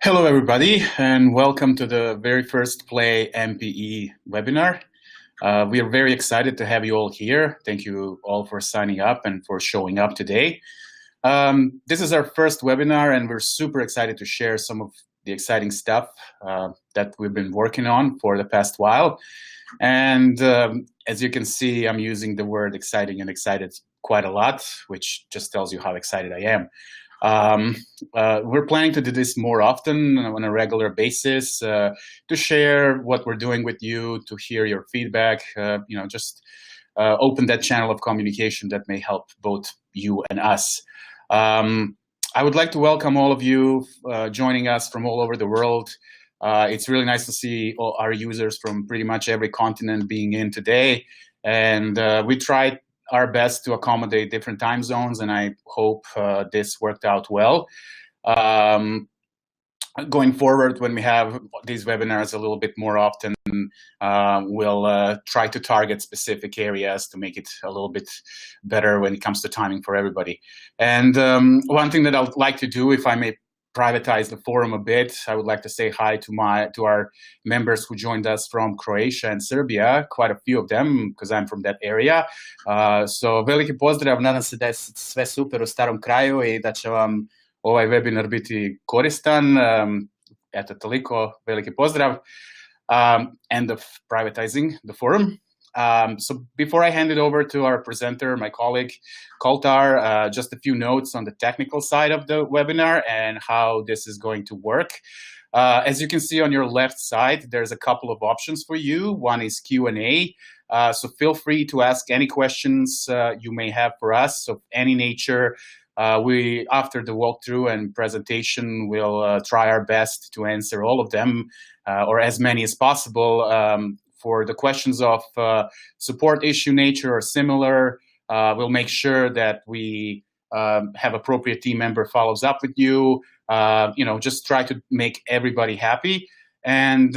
Hello, everybody, and welcome to the very first Play MPE webinar. We are very excited to have you all here. Thank you all for signing up and for showing up today. This is our first webinar, and we're super excited to share some of the exciting stuff that we've been working on for the past while. And as you can see, I'm using the word exciting and excited quite a lot, which just tells you how excited I am. We're planning to do this more often on a regular basis to share what we're doing with you, to hear your feedback, just open that channel of communication that may help both you and us. I would like to welcome all of you joining us from all over the world. It's really nice to see all our users from pretty much every continent being in today. And we tried our best to accommodate different time zones, and I hope this worked out well. Going forward, when we have these webinars a little bit more often, we'll try to target specific areas to make it a little bit better when it comes to timing for everybody. And one thing that I'd like to do, if I may privatize the forum a bit, I would like to say hi to our members who joined us from Croatia and Serbia, quite a few of them, because I'm from that area. So veliki pozdrav, nadam se da je sve super u starom kraju i da će vam ovaj webinar biti koristan. Eto, toliko, veliki pozdrav. End of privatizing the forum. So before I hand it over to our presenter, my colleague, Koltar, just a few notes on the technical side of the webinar and how this is going to work. As you can see on your left side, there's a couple of options for you. One is Q&A. So feel free to ask any questions you may have for us of any nature. After the walkthrough and presentation, we'll try our best to answer all of them or as many as possible. For the questions of support issue nature or similar, we'll make sure that we have appropriate team member follows up with you. Just try to make everybody happy. And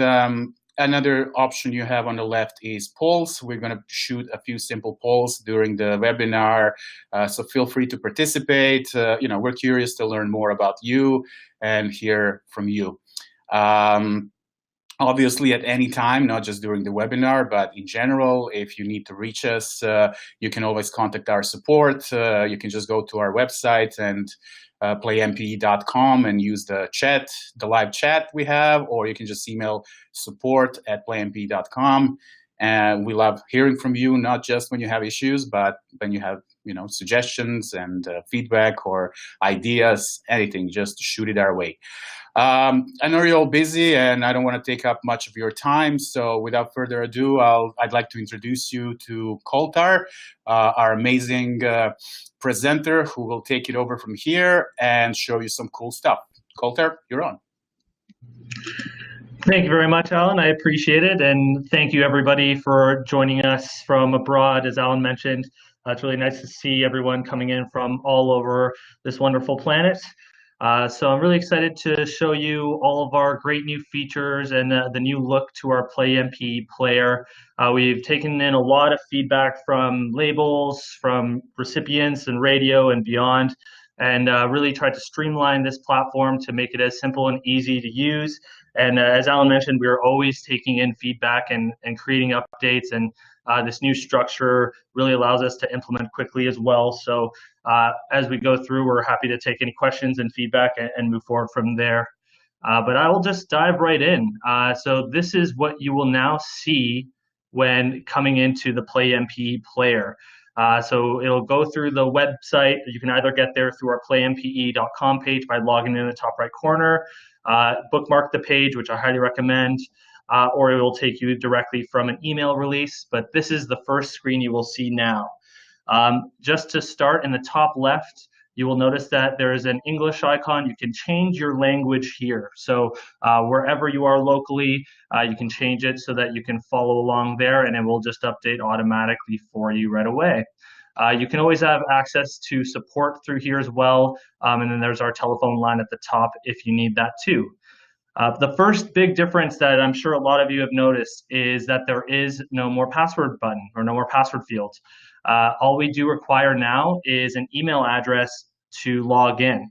another option you have on the left is polls. We're going to shoot a few simple polls during the webinar, so feel free to participate. We're curious to learn more about you and hear from you. Obviously, at any time, not just during the webinar, but in general, if you need to reach us, you can always contact our support. You can just go to our website and plaympe.com and use the live chat we have, or you can just email support@plaympe.com. And we love hearing from you, not just when you have issues, but when you have suggestions and feedback or ideas, anything, just shoot it our way. I know you're all busy and I don't want to take up much of your time, so without further ado, I'd like to introduce you to Koltar, our amazing presenter who will take it over from here and show you some cool stuff. Koltar, you're on. Thank you very much, Alan. I appreciate it, and thank you everybody for joining us from abroad. As Alan mentioned, it's really nice to see everyone coming in from all over this wonderful planet. So I'm really excited to show you all of our great new features and the new look to our Play MPE player. We've taken in a lot of feedback from labels, from recipients and radio and beyond, and really tried to streamline this platform to make it as simple and easy to use. And as Alan mentioned, we are always taking in feedback and creating updates, and this new structure really allows us to implement quickly as well. So as we go through, we're happy to take any questions and feedback and move forward from there. But I will just dive right in. So this is what you will now see when coming into the Play MPE player. So it'll go through the website. You can either get there through our plaympe.com page by logging in the top right corner, bookmark the page, which I highly recommend, or it will take you directly from an email release. But this is the first screen you will see now. Just to start, in the top left, you will notice that there is an English icon. You can change your language here. So wherever you are locally, you can change it so that you can follow along there, and it will just update automatically for you right away. You can always have access to support through here as well, and then there's our telephone line at the top if you need that too. The first big difference that I'm sure a lot of you have noticed is that there is no more password button or no more password fields. All we do require now is an email address to log in.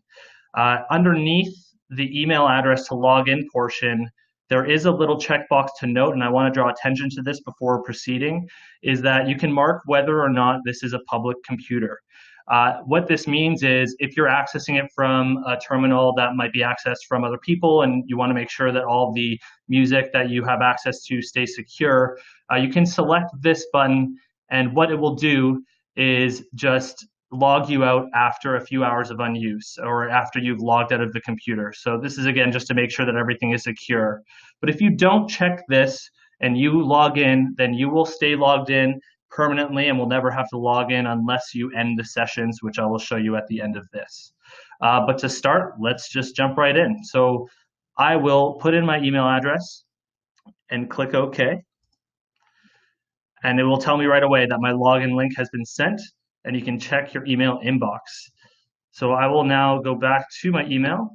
Underneath the email address to log in portion, there is a little checkbox to note, and I want to draw attention to this before proceeding, is that you can mark whether or not this is a public computer. What this means is if you're accessing it from a terminal that might be accessed from other people and you want to make sure that all the music that you have access to stays secure, you can select this button, and what it will do is just log you out after a few hours of unuse or after you've logged out of the computer. So this is, again, just to make sure that everything is secure. But if you don't check this and you log in, then you will stay logged in permanently and will never have to log in unless you end the sessions, which I will show you at the end of this. But to start, let's just jump right in. So I will put in my email address and click OK. And it will tell me right away that my login link has been sent, and you can check your email inbox. So I will now go back to my email.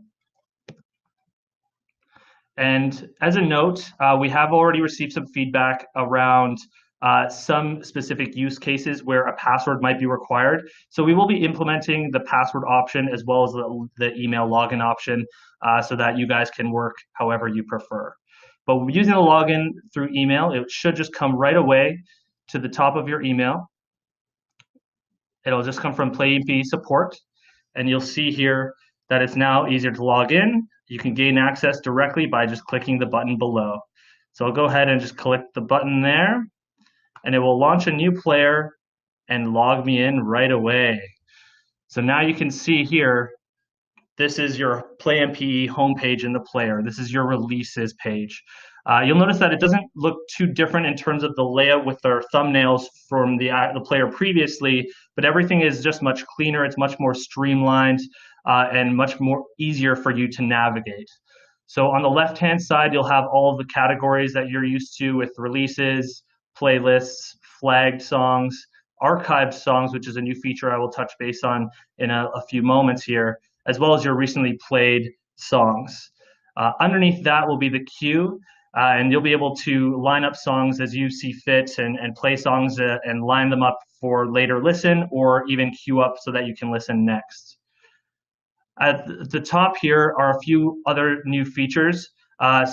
And as a note, we have already received some feedback around some specific use cases where a password might be required. So we will be implementing the password option as well as the email login option so that you guys can work however you prefer. But using the login through email, it should just come right away to the top of your email. It'll just come from Play MPE support, and you'll see here that it's now easier to log in. You can gain access directly by just clicking the button below. So I'll go ahead and just click the button there, and it will launch a new player and log me in right away. So now you can see here, this is your Play MPE homepage in the player. This is your releases page. You'll notice that it doesn't look too different in terms of the layout with our thumbnails from the player previously, but everything is just much cleaner. It's much more streamlined and much more easier for you to navigate. So on the left-hand side, you'll have all of the categories that you're used to with releases, playlists, flagged songs, archived songs, which is a new feature I will touch base on in a few moments here, as well as your recently played songs. Underneath that will be the queue, and you'll be able to line up songs as you see fit and play songs and line them up for later listen or even queue up so that you can listen next. At the top here are a few other new features.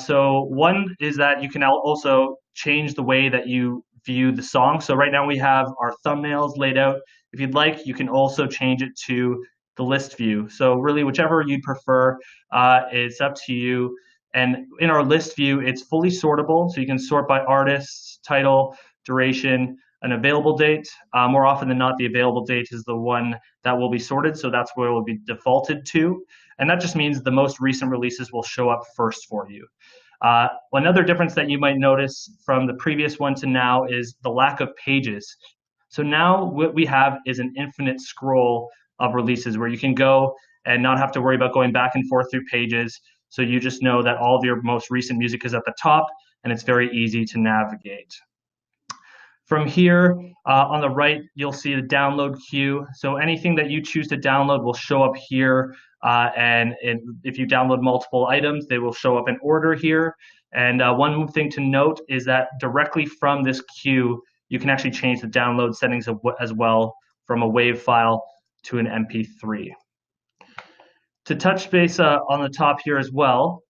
So one is that you can also change the way that you view the song. So right now we have our thumbnails laid out. If you'd like, you can also change it to the list view. So really, whichever you'd prefer, it's up to you. And in our list view, it's fully sortable. So you can sort by artists, title, duration, an available date. More often than not, the available date is the one that will be sorted. So that's where it will be defaulted to. And that just means the most recent releases will show up first for you. Another difference that you might notice from the previous one to now is the lack of pages. So now what we have is an infinite scroll of releases where you can go and not have to worry about going back and forth through pages. So you just know that all of your most recent music is at the top, and it's very easy to navigate. From here, on the right, you'll see the download queue. So anything that you choose to download will show up here. And if you download multiple items, they will show up in order here. And one thing to note is that directly from this queue, you can actually change the download settings as well from a WAV file to an MP3. To touch base on the top here as well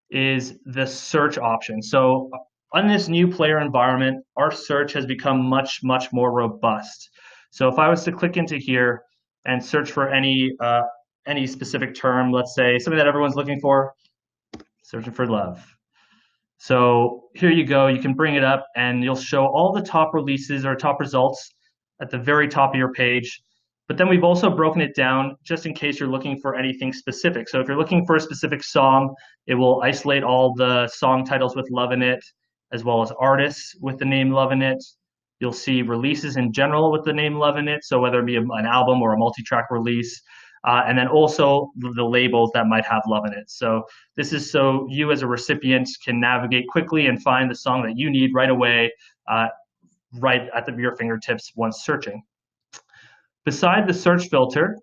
is the search option. So on this new player environment, our search has become much, much more robust. So if I was to click into here and search for any specific term, let's say something that everyone's looking for, searching for love. So here you go, you can bring it up and you'll show all the top releases or top results at the very top of your page. But then we've also broken it down just in case you're looking for anything specific. So if you're looking for a specific song, it will isolate all the song titles with love in it, as well as artists with the name love in it. You'll see releases in general with the name love in it, so whether it be an album or a multi-track release, and then also the labels that might have love in it. So this is so you as a recipient can navigate quickly and find the song that you need right away, right at your fingertips once searching. Beside the search filter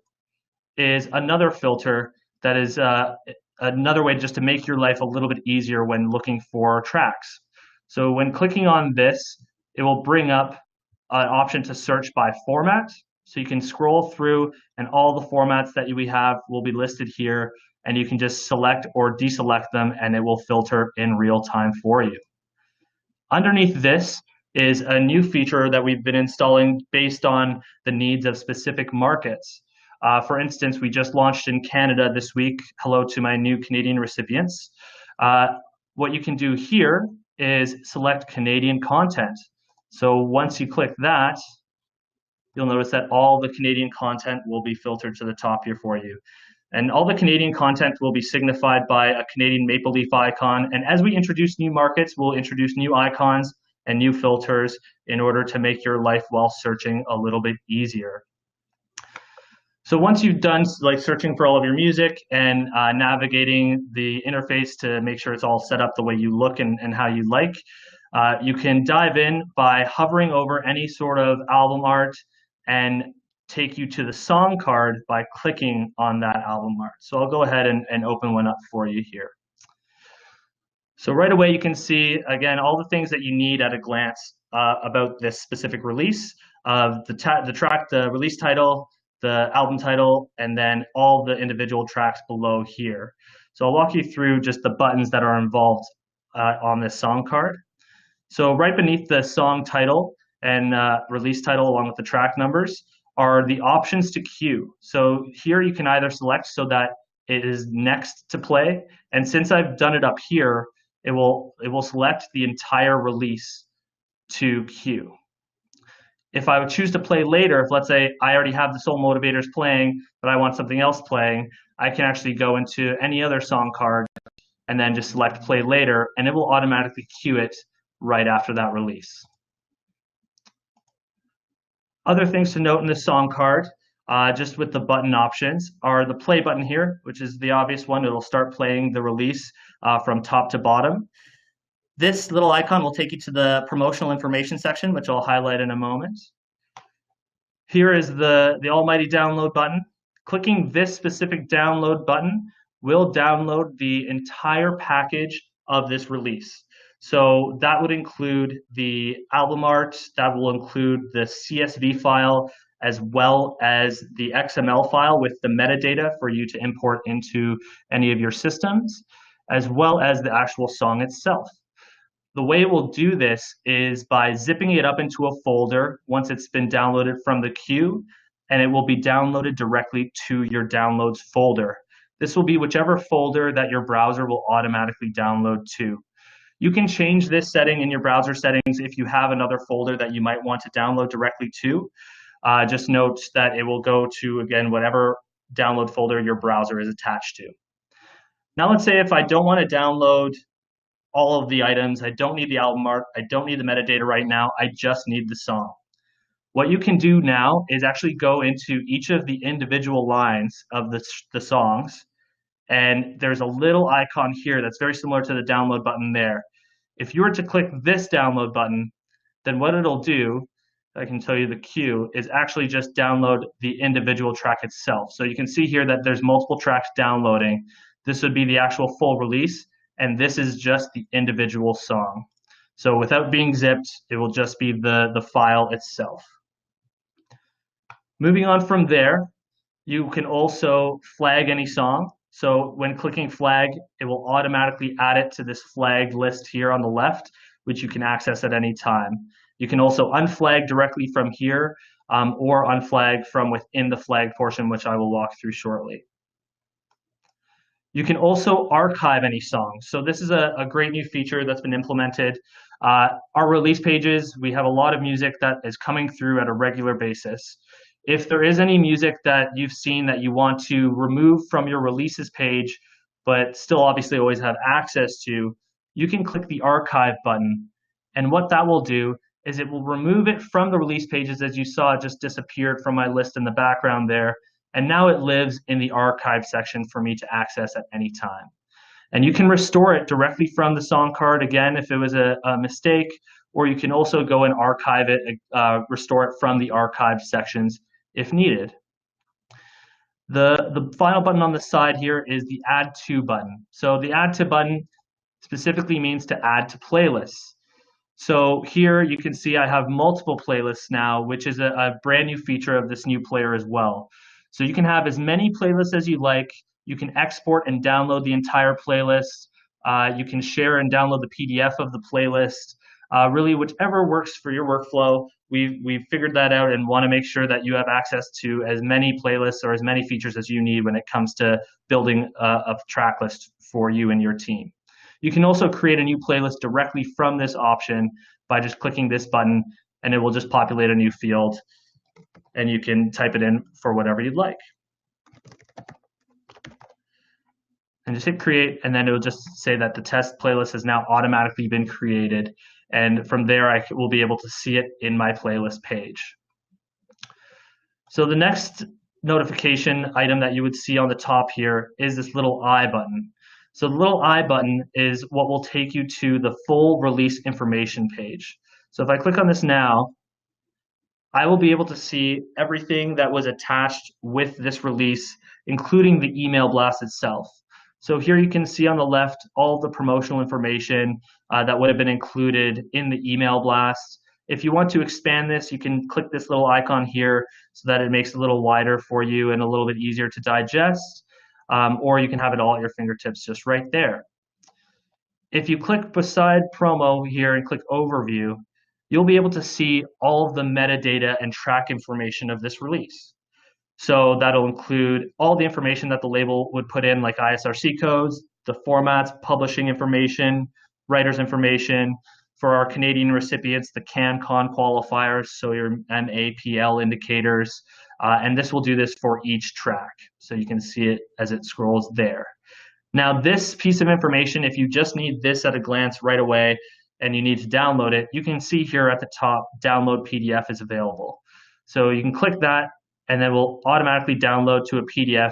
is another filter that is another way just to make your life a little bit easier when looking for tracks. So when clicking on this, it will bring up an option to search by format. So you can scroll through and all the formats that we have will be listed here. and you can just select or deselect them, and it will filter in real time for you. Underneath this is a new feature that we've been installing based on the needs of specific markets. For instance, we just launched in Canada this week. Hello to my new Canadian recipients. What you can do here is select Canadian content. So once you click that, you'll notice that all the Canadian content will be filtered to the top here for you. And all the Canadian content will be signified by a Canadian maple leaf icon. And as we introduce new markets, we'll introduce new icons and new filters in order to make your life while searching a little bit easier. So once you've done like searching for all of your music and navigating the interface to make sure it's all set up the way you look and how you like, you can dive in by hovering over any sort of album art and take you to the song card by clicking on that album art. So I'll go ahead and open one up for you here. So right away you can see, again, all the things that you need at a glance about this specific release, the track, the release title, the album title, and then all the individual tracks below here. So I'll walk you through just the buttons that are involved on this song card. So right beneath the song title and release title along with the track numbers are the options to queue. So here you can either select so that it is next to play, and since I've done it up here, it will select the entire release to queue. If I would choose to play later, if let's say I already have the Soul Motivators playing, but I want something else playing, I can actually go into any other song card and then just select play later, and it will automatically queue it right after that release. Other things to note in this song card, just with the button options, are the play button here, which is the obvious one. It'll start playing the release from top to bottom. This little icon will take you to the promotional information section, which I'll highlight in a moment. Here is the almighty download button. Clicking this specific download button will download the entire package of this release. So that would include the album art, that will include the CSV file, as well as the XML file with the metadata for you to import into any of your systems, as well as the actual song itself. The way we'll do this is by zipping it up into a folder once it's been downloaded from the queue, and it will be downloaded directly to your downloads folder. This will be whichever folder that your browser will automatically download to. You can change this setting in your browser settings if you have another folder that you might want to download directly to. Just note that it will go to, again, whatever download folder your browser is attached to. Now let's say if I don't want to download all of the items, I don't need the album art, I don't need the metadata right now, I just need the song. What you can do now is actually go into each of the individual lines of the songs, and there's a little icon here that's very similar to the download button there. If you were to click this download button, then what it'll do, I can tell you the queue, is actually just download the individual track itself. So you can see here that there's multiple tracks downloading. This would be the actual full release, and this is just the individual song. So without being zipped, it will just be the file itself. Moving on from there, you can also flag any song. So when clicking flag, it will automatically add it to this flagged list here on the left, which you can access at any time. You can also unflag directly from here or unflag from within the flag portion, which I will walk through shortly. You can also archive any songs. So this is a great new feature that's been implemented. Our release pages, we have a lot of music that is coming through at a regular basis. If there is any music that you've seen that you want to remove from your releases page, but still obviously always have access to, you can click the archive button. And what that will do is it will remove it from the release pages. As you saw, it just disappeared from my list in the background there. And now it lives in the archive section for me to access at any time. And you can restore it directly from the song card, again, if it was a mistake, or you can also go and archive it, restore it from the archive sections if needed. The final button on the side here is the Add To button. So the Add To button specifically means to add to playlists. So here you can see I have multiple playlists now, which is a brand new feature of this new player as well. So you can have as many playlists as you like. You can export and download the entire playlist. You can share and download the PDF of the playlist. Really, whichever works for your workflow. We've figured that out and want to make sure that you have access to as many playlists or as many features as you need when it comes to building a track list for you and your team. You can also create a new playlist directly from this option by just clicking this button, and it will just populate a new field, and you can type it in for whatever you'd like. And just hit create, and then it will just say that the test playlist has now automatically been created. And from there, I will be able to see it in my playlist page. So the next notification item that you would see on the top here is this little I button. So the little I button is what will take you to the full release information page. So if I click on this now, I will be able to see everything that was attached with this release, including the email blast itself. So here you can see on the left all the promotional information that would have been included in the email blast. If you want to expand this, you can click this little icon here so that it makes it a little wider for you and a little bit easier to digest, or you can have it all at your fingertips just right there. If you click beside promo here and click overview, you'll be able to see all of the metadata and track information of this release. So that'll include all the information that the label would put in, like ISRC codes, the formats, publishing information, writers information. For our Canadian recipients, the CAN-CON qualifiers, so your MAPL indicators, and this will do this for each track. So you can see it as it scrolls there. Now this piece of information, if you just need this at a glance right away and you need to download it, you can see here at the top, download PDF is available. So you can click that, and then we'll automatically download to a PDF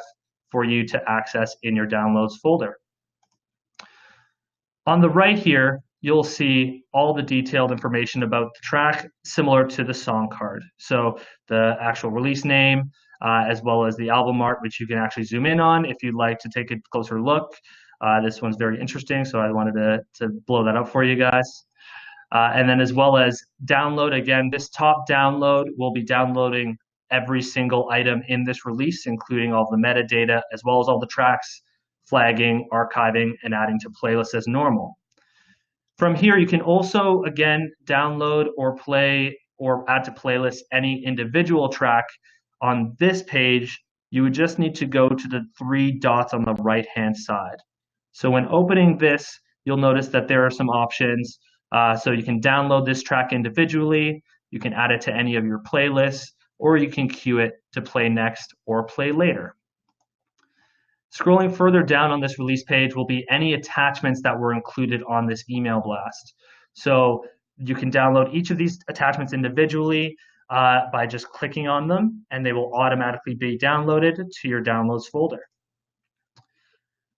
for you to access in your downloads folder. On the right here, you'll see all the detailed information about the track, similar to the song card. So the actual release name, as well as the album art, which you can actually zoom in on if you'd like to take a closer look. This one's very interesting, so I wanted to blow that up for you guys. And then as well as download, again, this top download will be downloading every single item in this release, including all the metadata, as well as all the tracks, flagging, archiving, and adding to playlists as normal. From here, you can also, again, download or play or add to playlists any individual track. On this page, you would just need to go to the 3 dots on the right-hand side. So when opening this, you'll notice that there are some options. So you can download this track individually, you can add it to any of your playlists, or you can queue it to play next or play later. Scrolling further down on this release page will be any attachments that were included on this email blast. So you can download each of these attachments individually by just clicking on them, and they will automatically be downloaded to your downloads folder.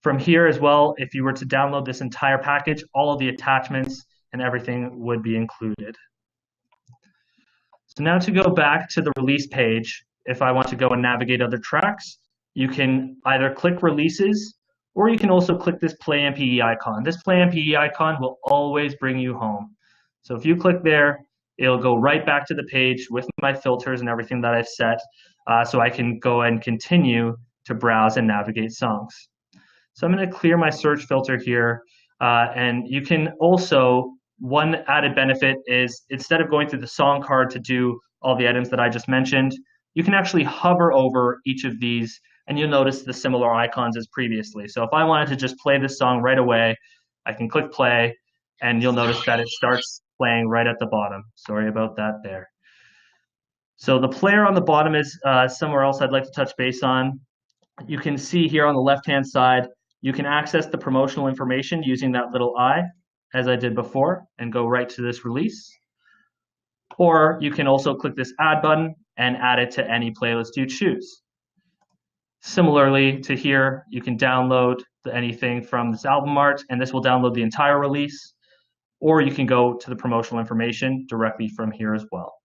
From here as well, if you were to download this entire package, all of the attachments and everything would be included. So now to go back to the release page, if I want to go and navigate other tracks, you can either click releases, or you can also click this play MPE icon. This play MPE icon will always bring you home. So if you click there, it'll go right back to the page with my filters and everything that I've set, so I can go and continue to browse and navigate songs. So I'm going to clear my search filter here, and you can also, one added benefit is instead of going through the song card to do all the items that I just mentioned, you can actually hover over each of these and you'll notice the similar icons as previously. So if I wanted to just play this song right away, I can click play and you'll notice that it starts playing right at the bottom. Sorry about that there. So the player on the bottom is somewhere else I'd like to touch base on. You can see here on the left-hand side, you can access the promotional information using that little I, as I did before, and go right to this release. Or you can also click this add button and add it to any playlist you choose. Similarly to here, you can download anything from this album art, and this will download the entire release, or you can go to the promotional information directly from here as well.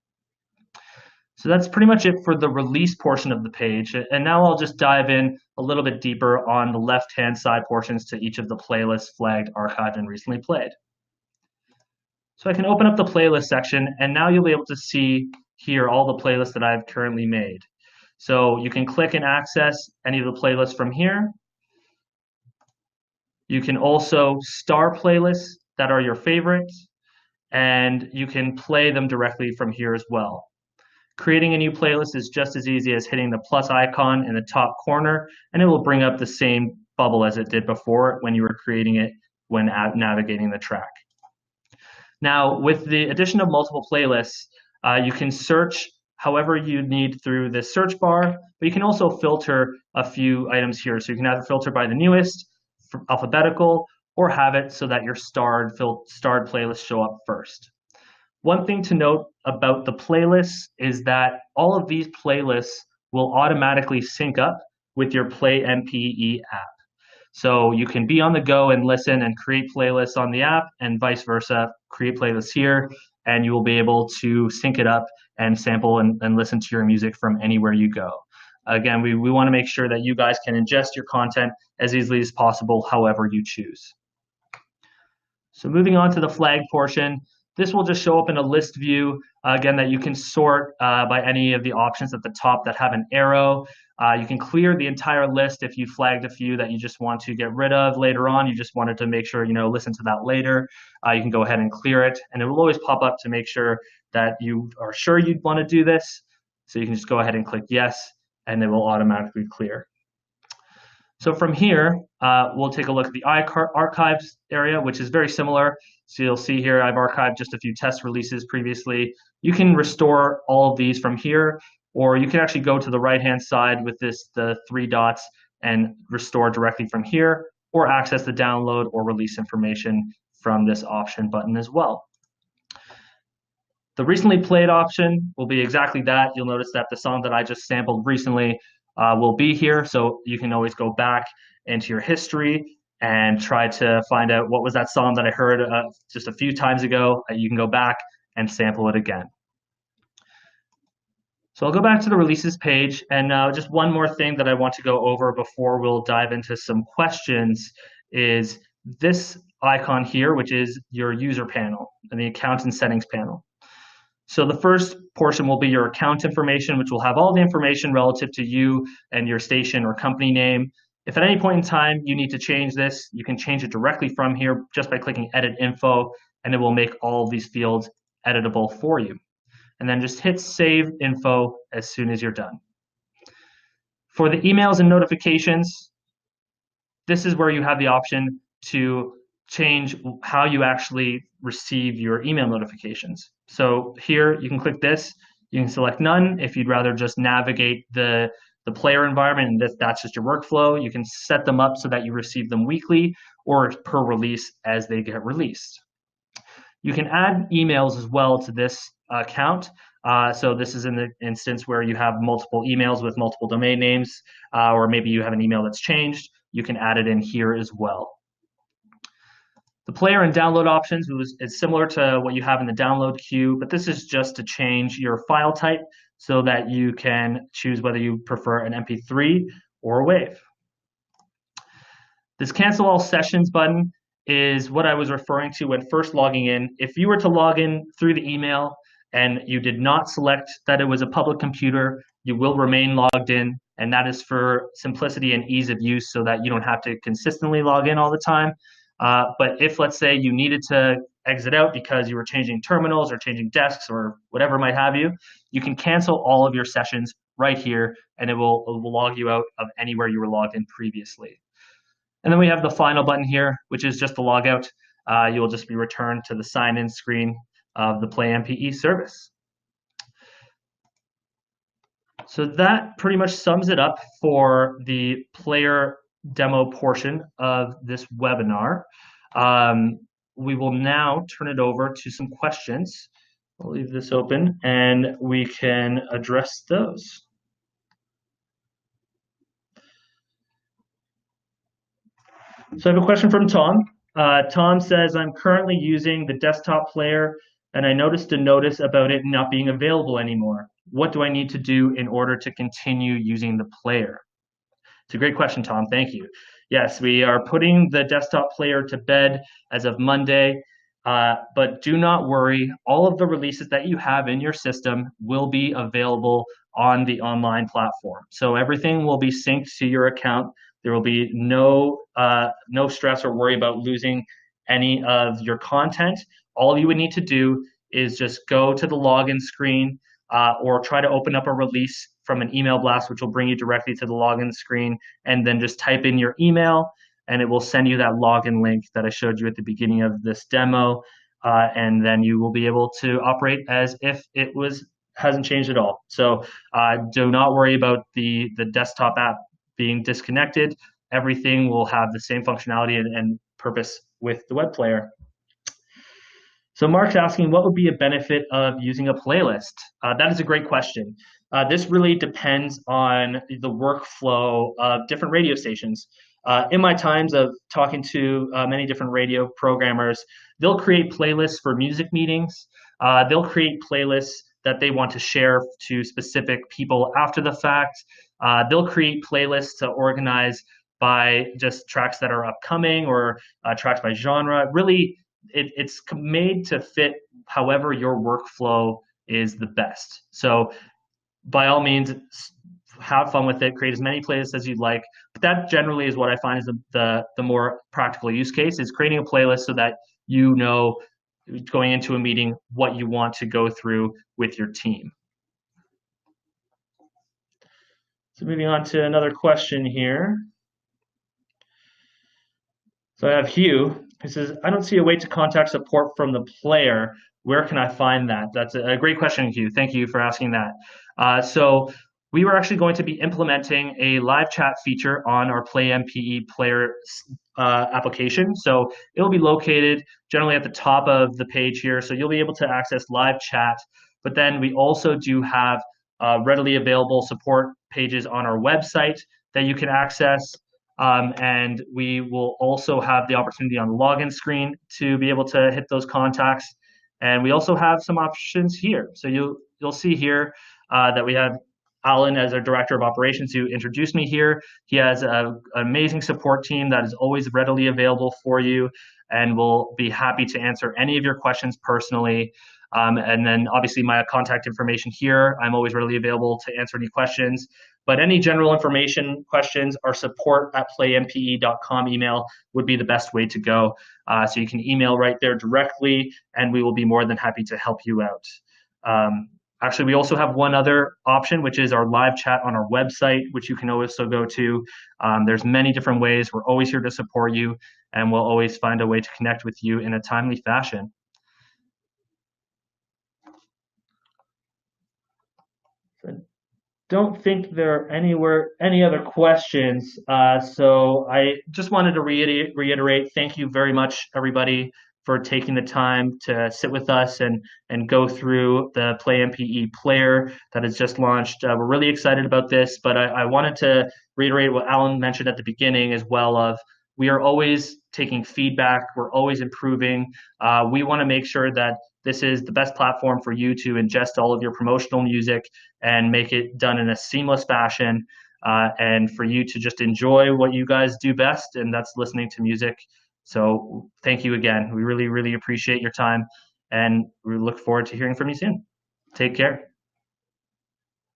So that's pretty much it for the release portion of the page. And now I'll just dive in a little bit deeper on the left-hand side portions to each of the playlists flagged, archived, and recently played. So I can open up the playlist section, and now you'll be able to see here all the playlists that I've currently made. So you can click and access any of the playlists from here. You can also star playlists that are your favorites, and you can play them directly from here as well. Creating a new playlist is just as easy as hitting the plus icon in the top corner, and it will bring up the same bubble as it did before when you were creating it when navigating the track. Now, with the addition of multiple playlists, you can search however you need through the search bar, but you can also filter a few items here. So you can either filter by the newest, alphabetical, or have it so that your starred playlists show up first. One thing to note about the playlists is that all of these playlists will automatically sync up with your Play MPE app. So you can be on the go and listen and create playlists on the app, and vice versa, create playlists here, and you will be able to sync it up and sample and listen to your music from anywhere you go. Again, we want to make sure that you guys can ingest your content as easily as possible, however you choose. So moving on to the flag portion, this will just show up in a list view, again, that you can sort by any of the options at the top that have an arrow. You can clear the entire list if you flagged a few that you just want to get rid of later on. You just wanted to make sure, listen to that later. You can go ahead and clear it, and it will always pop up to make sure that you are sure you'd want to do this. So you can just go ahead and click yes, and it will automatically clear. So from here, we'll take a look at the archives area, which is very similar. So you'll see here, I've archived just a few test releases previously. You can restore all of these from here, or you can actually go to the right-hand side with the 3 dots and restore directly from here, or access the download or release information from this option button as well. The recently played option will be exactly that. You'll notice that the song that I just sampled recently will be here, so you can always go back into your history and try to find out what was that song that I heard just a few times ago. You can go back and sample it again. So I'll go back to the releases page, and just one more thing that I want to go over before we'll dive into some questions is this icon here, which is your user panel and the account and settings panel. So the first portion will be your account information, which will have all the information relative to you and your station or company name. If at any point in time you need to change this, you can change it directly from here just by clicking Edit Info, and it will make all of these fields editable for you. And then just hit Save Info as soon as you're done. For the emails and notifications, this is where you have the option to change how you actually receive your email notifications. So here you can click this, you can select none if you'd rather just navigate the player environment, and that's just your workflow. You can set them up so that you receive them weekly or per release as they get released. You can add emails as well to this account. So this is in the instance where you have multiple emails with multiple domain names, or maybe you have an email that's changed. You can add it in here as well. The player and download options is similar to what you have in the download queue, but this is just to change your file type so that you can choose whether you prefer an MP3 or a WAV. This cancel all sessions button is what I was referring to when first logging in. If you were to log in through the email and you did not select that it was a public computer, you will remain logged in, and that is for simplicity and ease of use so that you don't have to consistently log in all the time. But if, let's say, you needed to exit out because you were changing terminals or changing desks or whatever might have you, you can cancel all of your sessions right here, and it will log you out of anywhere you were logged in previously. And then we have the final button here, which is just the logout. You will just be returned to the sign-in screen of the Play MPE service. So that pretty much sums it up for the player demo portion of this webinar. We will now turn it over to some questions. I'll leave this open and we can address those. So I have a question from Tom. Tom says, I'm currently using the desktop player and I noticed a notice about it not being available anymore. What do I need to do in order to continue using the player? It's a great question, Tom. Thank you. Yes, we are putting the desktop player to bed as of Monday, but do not worry. All of the releases that you have in your system will be available on the online platform. So everything will be synced to your account There will be no stress or worry about losing any of your content. All you would need to do is just go to the login screen or try to open up a release from an email blast, which will bring you directly to the login screen, and then just type in your email, and it will send you that login link that I showed you at the beginning of this demo, and then you will be able to operate as if it hasn't changed at all. So do not worry about the desktop app being disconnected. Everything will have the same functionality and purpose with the web player. So Mark's asking, what would be a benefit of using a playlist? That is a great question. This really depends on the workflow of different radio stations. In my times of talking to many different radio programmers, they'll create playlists for music meetings. They'll create playlists that they want to share to specific people after the fact. They'll create playlists to organize by just tracks that are upcoming or tracks by genre. Really, it's made to fit however your workflow is the best. So by all means, have fun with it, create as many playlists as you'd like. But that generally is what I find is the more practical use case, is creating a playlist so that you know going into a meeting what you want to go through with your team. So moving on to another question here. So I have Hugh. He says, I don't see a way to contact support from the player. Where can I find that? That's a great question, Hugh. Thank you for asking that. So we were actually going to be implementing a live chat feature on our Play MPE player application. So it'll be located generally at the top of the page here. So you'll be able to access live chat. But then we also do have readily available support pages on our website that you can access. And we will also have the opportunity on the login screen to be able to hit those contacts. And we also have some options here. So you'll see here that we have Alan as our director of operations who introduced me here. He has an amazing support team that is always readily available for you and will be happy to answer any of your questions personally. And then obviously my contact information here, I'm always readily available to answer any questions. But any general information questions, our support@plaympe.com email would be the best way to go. So you can email right there directly, and we will be more than happy to help you out. Actually, we also have one other option, which is our live chat on our website, which you can also go to. There's many different ways. We're always here to support you, and we'll always find a way to connect with you in a timely fashion. Don't think there are any other questions. So I just wanted to reiterate, thank you very much, everybody, for taking the time to sit with us and go through the Play MPE player that has just launched. We're really excited about this, but I wanted to reiterate what Alan mentioned at the beginning as well of we are always taking feedback. We're always improving. We want to make sure that this is the best platform for you to ingest all of your promotional music and make it done in a seamless fashion, and for you to just enjoy what you guys do best, and that's listening to music. So thank you again. We really, really appreciate your time, and we look forward to hearing from you soon. Take care.